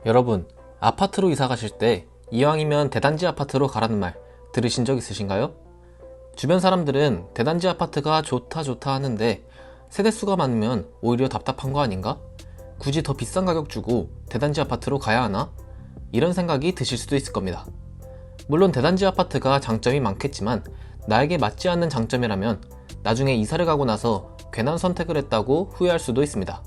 여러분, 아파트로 이사 가실 때 이왕이면 대단지 아파트로 가라는 말 들으신 적 있으신가요? 주변 사람들은 대단지 아파트가 좋다 하는데 세대수가 많으면 오히려 답답한 거 아닌가? 굳이 더 비싼 가격 주고 대단지 아파트로 가야 하나? 이런 생각이 드실 수도 있을 겁니다. 물론 대단지 아파트가 장점이 많겠지만 나에게 맞지 않는 장점이라면 나중에 이사를 가고 나서 괜한 선택을 했다고 후회할 수도 있습니다.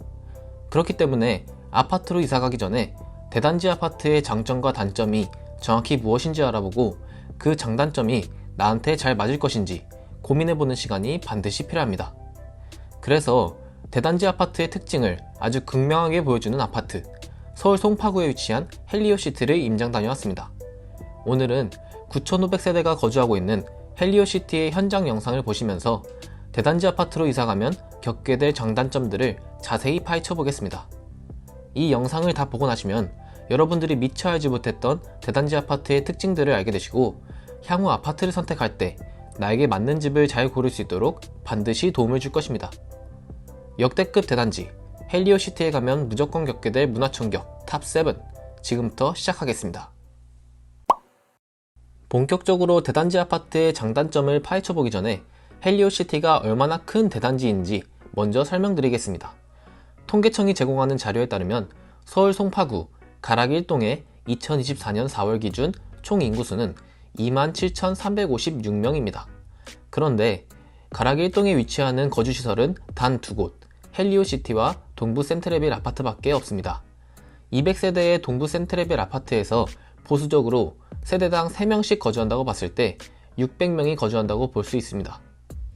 그렇기 때문에 아파트로 이사 가기 전에 대단지 아파트의 장점과 단점이 정확히 무엇인지 알아보고 그 장단점이 나한테 잘 맞을 것인지 고민해보는 시간이 반드시 필요합니다. 그래서 대단지 아파트의 특징을 아주 극명하게 보여주는 아파트, 서울 송파구에 위치한 헬리오시티를 임장 다녀왔습니다. 오늘은 9,500세대가 거주하고 있는 헬리오시티의 현장 영상을 보시면서 대단지 아파트로 이사가면 겪게 될 장단점들을 자세히 파헤쳐 보겠습니다. 이 영상을 다 보고 나시면 여러분들이 미처 알지 못했던 대단지 아파트의 특징들을 알게 되시고 향후 아파트를 선택할 때 나에게 맞는 집을 잘 고를 수 있도록 반드시 도움을 줄 것입니다. 역대급 대단지, 헬리오시티에 가면 무조건 겪게 될 문화충격 탑7, 지금부터 시작하겠습니다. 본격적으로 대단지 아파트의 장단점을 파헤쳐 보기 전에 헬리오시티가 얼마나 큰 대단지인지 먼저 설명드리겠습니다. 통계청이 제공하는 자료에 따르면 서울 송파구 가락 1동의 2024년 4월 기준 총 인구수는 27,356명입니다. 그런데 가락 1동에 위치하는 거주시설은 단 2곳, 헬리오시티와 동부 센트레빌 아파트밖에 없습니다. 200세대의 동부 센트레빌 아파트에서 보수적으로 세대당 3명씩 거주한다고 봤을 때 600명이 거주한다고 볼 수 있습니다.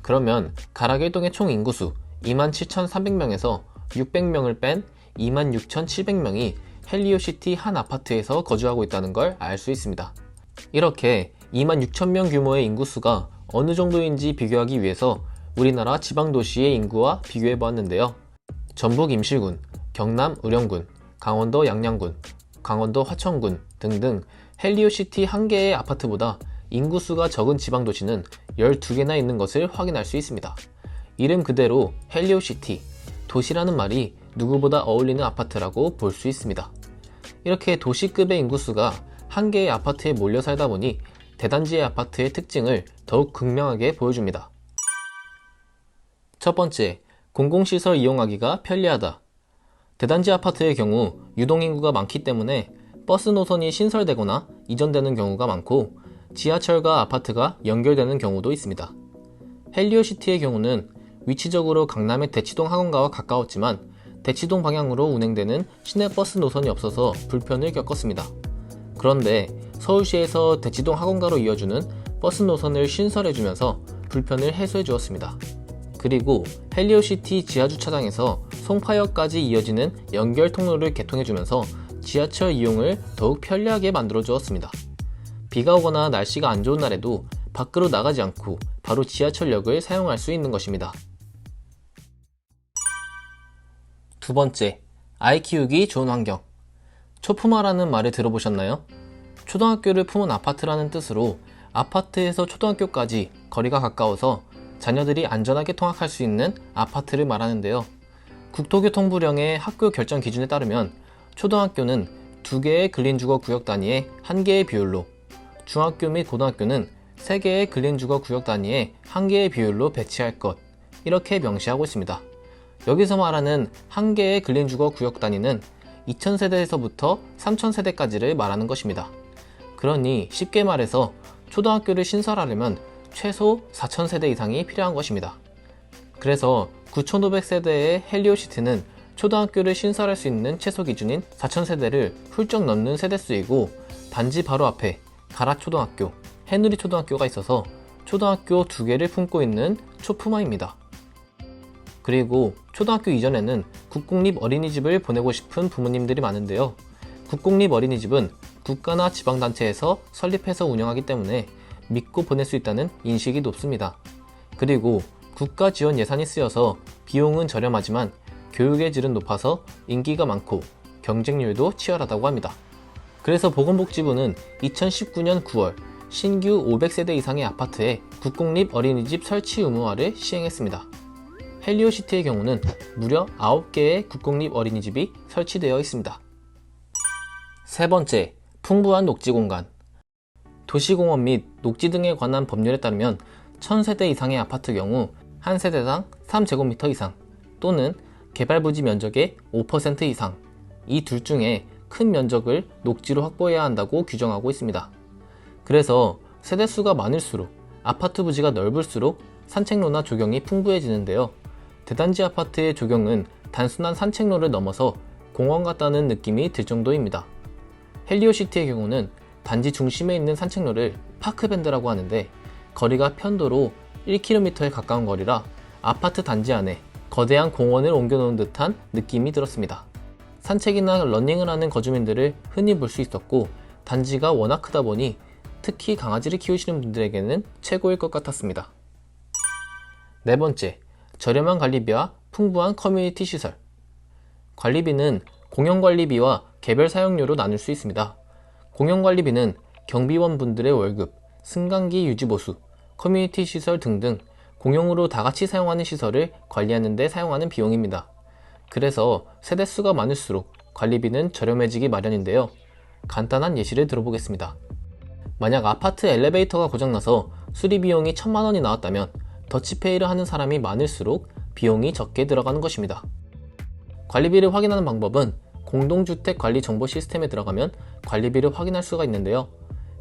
그러면 가락 1동의 총 인구수 27,300명에서 600명을 뺀 26,700명이 헬리오시티 한 아파트에서 거주하고 있다는 걸 알 수 있습니다. 이렇게 26,000명 규모의 인구수가 어느 정도인지 비교하기 위해서 우리나라 지방도시의 인구와 비교해 보았는데요. 전북 임실군, 경남 의령군, 강원도 양양군, 강원도 화천군 등등 헬리오시티 한 개의 아파트보다 인구수가 적은 지방도시는 12개나 있는 것을 확인할 수 있습니다. 이름 그대로 헬리오시티, 도시라는 말이 누구보다 어울리는 아파트라고 볼 수 있습니다. 이렇게 도시급의 인구수가 한 개의 아파트에 몰려 살다 보니 대단지의 아파트의 특징을 더욱 극명하게 보여줍니다. 첫 번째, 공공시설 이용하기가 편리하다. 대단지 아파트의 경우 유동인구가 많기 때문에 버스 노선이 신설되거나 이전되는 경우가 많고 지하철과 아파트가 연결되는 경우도 있습니다. 헬리오시티의 경우는 위치적으로 강남의 대치동 학원가와 가까웠지만 대치동 방향으로 운행되는 시내버스 노선이 없어서 불편을 겪었습니다. 그런데 서울시에서 대치동 학원가로 이어주는 버스 노선을 신설해주면서 불편을 해소해 주었습니다. 그리고 헬리오시티 지하주차장에서 송파역까지 이어지는 연결 통로를 개통해주면서 지하철 이용을 더욱 편리하게 만들어 주었습니다. 비가 오거나 날씨가 안 좋은 날에도 밖으로 나가지 않고 바로 지하철역을 사용할 수 있는 것입니다. 두 번째, 아이 키우기 좋은 환경. 초품화라는 말을 들어보셨나요? 초등학교를 품은 아파트라는 뜻으로 아파트에서 초등학교까지 거리가 가까워서 자녀들이 안전하게 통학할 수 있는 아파트를 말하는데요. 국토교통부령의 학교 결정 기준에 따르면 초등학교는 2개의 근린주거 구역 단위의 1개의 비율로, 중학교 및 고등학교는 3개의 근린주거 구역 단위의 1개의 비율로 배치할 것, 이렇게 명시하고 있습니다. 여기서 말하는 1개의 근린주거 구역 단위는 2000세대에서부터 3000세대까지를 말하는 것입니다. 그러니 쉽게 말해서 초등학교를 신설하려면 최소 4000세대 이상이 필요한 것입니다. 그래서 9500세대의 헬리오시티는 초등학교를 신설할 수 있는 최소 기준인 4000세대를 훌쩍 넘는 세대수이고 단지 바로 앞에 가락초등학교, 해누리 초등학교가 있어서 초등학교 2개를 품고 있는 초품화입니다. 그리고 초등학교 이전에는 국공립 어린이집을 보내고 싶은 부모님들이 많은데요. 국공립 어린이집은 국가나 지방단체에서 설립해서 운영하기 때문에 믿고 보낼 수 있다는 인식이 높습니다. 그리고 국가 지원 예산이 쓰여서 비용은 저렴하지만 교육의 질은 높아서 인기가 많고 경쟁률도 치열하다고 합니다. 그래서 보건복지부는 2019년 9월 신규 500세대 이상의 아파트에 국공립 어린이집 설치 의무화를 시행했습니다. 헬리오시티의 경우는 무려 9개의 국공립 어린이집이 설치되어 있습니다. 세 번째, 풍부한 녹지 공간. 도시공원 및 녹지 등에 관한 법률에 따르면 1000세대 이상의 아파트 경우 한 세대당 3제곱미터 이상 또는 개발 부지 면적의 5% 이상, 이 둘 중에 큰 면적을 녹지로 확보해야 한다고 규정하고 있습니다. 그래서 세대수가 많을수록 아파트 부지가 넓을수록 산책로나 조경이 풍부해지는데요. 대단지 아파트의 조경은 단순한 산책로를 넘어서 공원 같다는 느낌이 들 정도입니다. 헬리오시티의 경우는 단지 중심에 있는 산책로를 파크밴드라고 하는데, 거리가 편도로 1km에 가까운 거리라 아파트 단지 안에 거대한 공원을 옮겨놓은 듯한 느낌이 들었습니다. 산책이나 러닝을 하는 거주민들을 흔히 볼 수 있었고, 단지가 워낙 크다 보니 특히 강아지를 키우시는 분들에게는 최고일 것 같았습니다. 네 번째, 저렴한 관리비와 풍부한 커뮤니티 시설. 관리비는 공용관리비와 개별 사용료로 나눌 수 있습니다. 공용관리비는 경비원분들의 월급, 승강기 유지보수, 커뮤니티 시설 등등 공용으로 다같이 사용하는 시설을 관리하는 데 사용하는 비용입니다. 그래서 세대수가 많을수록 관리비는 저렴해지기 마련인데요. 간단한 예시를 들어보겠습니다. 만약 아파트 엘리베이터가 고장나서 수리 비용이 1000만원이 나왔다면 더치페이를 하는 사람이 많을수록 비용이 적게 들어가는 것입니다. 관리비를 확인하는 방법은 공동주택 관리 정보 시스템에 들어가면 관리비를 확인할 수가 있는데요.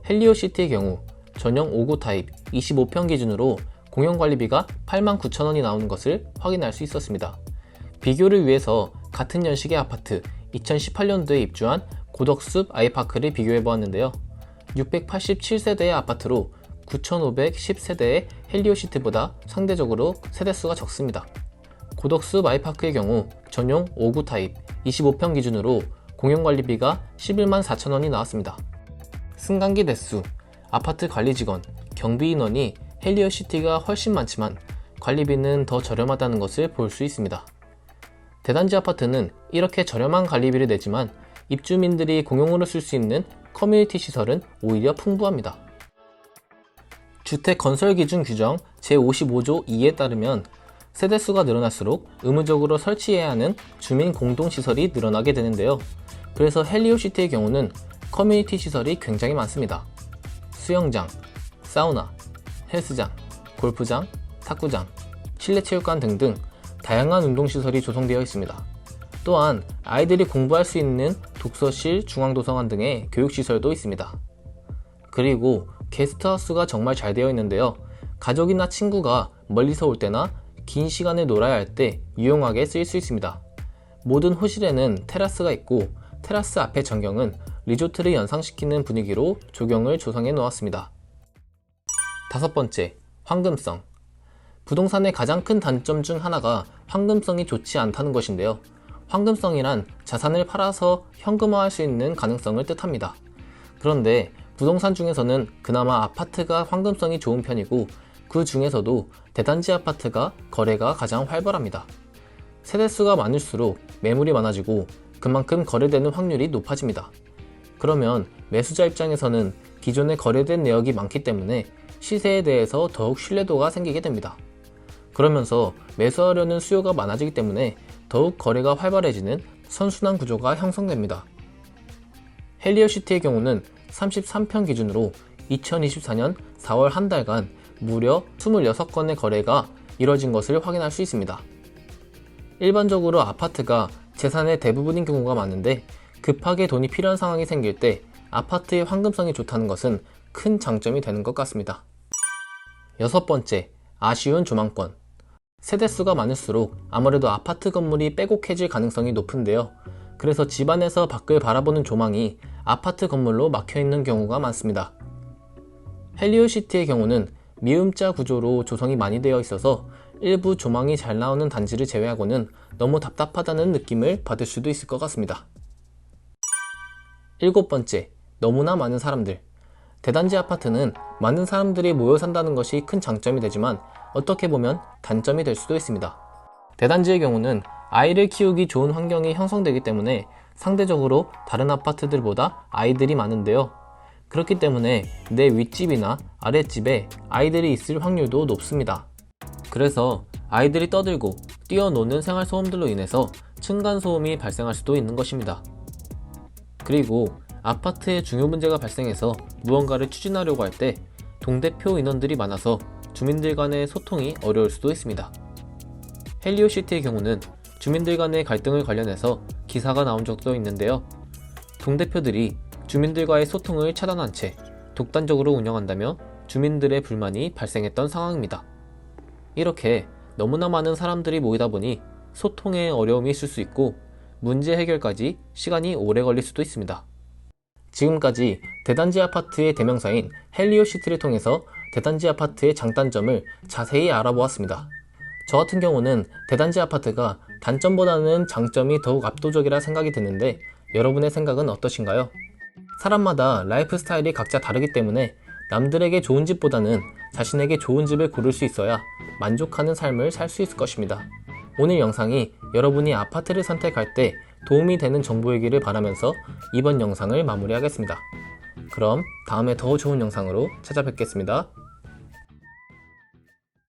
헬리오시티의 경우 전용 5구 타입 25평 기준으로 공용관리비가 89,000원이 나오는 것을 확인할 수 있었습니다. 비교를 위해서 같은 연식의 아파트 2018년도에 입주한 고덕숲 아이파크를 비교해 보았는데요. 687세대의 아파트로 9,510세대의 헬리오시티보다 상대적으로 세대수가 적습니다. 고덕숲 아이파크의 경우 전용 5구 타입 25평 기준으로 공용관리비가 11만 4천원이 나왔습니다. 승강기 대수, 아파트 관리직원, 경비인원이 헬리오시티가 훨씬 많지만 관리비는 더 저렴하다는 것을 볼 수 있습니다. 대단지 아파트는 이렇게 저렴한 관리비를 내지만 입주민들이 공용으로 쓸 수 있는 커뮤니티 시설은 오히려 풍부합니다. 주택 건설 기준 규정 제55조 2에 따르면 세대수가 늘어날수록 의무적으로 설치해야 하는 주민 공동시설이 늘어나게 되는데요. 그래서 헬리오시티의 경우는 커뮤니티 시설이 굉장히 많습니다. 수영장, 사우나, 헬스장, 골프장, 탁구장, 실내체육관 등등 다양한 운동시설이 조성되어 있습니다. 또한 아이들이 공부할 수 있는 독서실, 중앙도서관 등의 교육시설도 있습니다. 그리고 게스트하우스가 정말 잘 되어 있는데요. 가족이나 친구가 멀리서 올 때나 긴 시간을 놀아야 할 때 유용하게 쓰일 수 있습니다. 모든 호실에는 테라스가 있고 테라스 앞의 전경은 리조트를 연상시키는 분위기로 조경을 조성해 놓았습니다. 다섯 번째, 황금성. 부동산의 가장 큰 단점 중 하나가 황금성이 좋지 않다는 것인데요. 황금성이란 자산을 팔아서 현금화할 수 있는 가능성을 뜻합니다. 그런데 부동산 중에서는 그나마 아파트가 황금성이 좋은 편이고, 그 중에서도 대단지 아파트가 거래가 가장 활발합니다. 세대수가 많을수록 매물이 많아지고 그만큼 거래되는 확률이 높아집니다. 그러면 매수자 입장에서는 기존에 거래된 내역이 많기 때문에 시세에 대해서 더욱 신뢰도가 생기게 됩니다. 그러면서 매수하려는 수요가 많아지기 때문에 더욱 거래가 활발해지는 선순환 구조가 형성됩니다. 헬리오시티의 경우는 33평 기준으로 2024년 4월 한 달간 무려 26건의 거래가 이뤄진 것을 확인할 수 있습니다. 일반적으로 아파트가 재산의 대부분인 경우가 많은데, 급하게 돈이 필요한 상황이 생길 때 아파트의 황금성이 좋다는 것은 큰 장점이 되는 것 같습니다. 여섯 번째, 아쉬운 조망권. 세대수가 많을수록 아무래도 아파트 건물이 빼곡해질 가능성이 높은데요. 그래서 집안에서 밖을 바라보는 조망이 아파트 건물로 막혀있는 경우가 많습니다. 헬리오시티의 경우는 미음자 구조로 조성이 많이 되어 있어서 일부 조망이 잘 나오는 단지를 제외하고는 너무 답답하다는 느낌을 받을 수도 있을 것 같습니다. 일곱 번째, 너무나 많은 사람들. 대단지 아파트는 많은 사람들이 모여 산다는 것이 큰 장점이 되지만 어떻게 보면 단점이 될 수도 있습니다. 대단지의 경우는 아이를 키우기 좋은 환경이 형성되기 때문에 상대적으로 다른 아파트들보다 아이들이 많은데요. 그렇기 때문에 내 윗집이나 아랫집에 아이들이 있을 확률도 높습니다. 그래서 아이들이 떠들고 뛰어노는 생활소음들로 인해서 층간소음이 발생할 수도 있는 것입니다. 그리고 아파트에 중요 문제가 발생해서 무언가를 추진하려고 할 때 동대표 인원들이 많아서 주민들 간의 소통이 어려울 수도 있습니다. 헬리오시티의 경우는 주민들 간의 갈등을 관련해서 기사가 나온 적도 있는데요. 동대표들이 주민들과의 소통을 차단한 채 독단적으로 운영한다며 주민들의 불만이 발생했던 상황입니다. 이렇게 너무나 많은 사람들이 모이다 보니 소통에 어려움이 있을 수 있고 문제 해결까지 시간이 오래 걸릴 수도 있습니다. 지금까지 대단지 아파트의 대명사인 헬리오시티를 통해서 대단지 아파트의 장단점을 자세히 알아보았습니다. 저 같은 경우는 대단지 아파트가 단점보다는 장점이 더욱 압도적이라 생각이 드는데 여러분의 생각은 어떠신가요? 사람마다 라이프 스타일이 각자 다르기 때문에 남들에게 좋은 집보다는 자신에게 좋은 집을 고를 수 있어야 만족하는 삶을 살 수 있을 것입니다. 오늘 영상이 여러분이 아파트를 선택할 때 도움이 되는 정보이기를 바라면서 이번 영상을 마무리하겠습니다. 그럼 다음에 더 좋은 영상으로 찾아뵙겠습니다.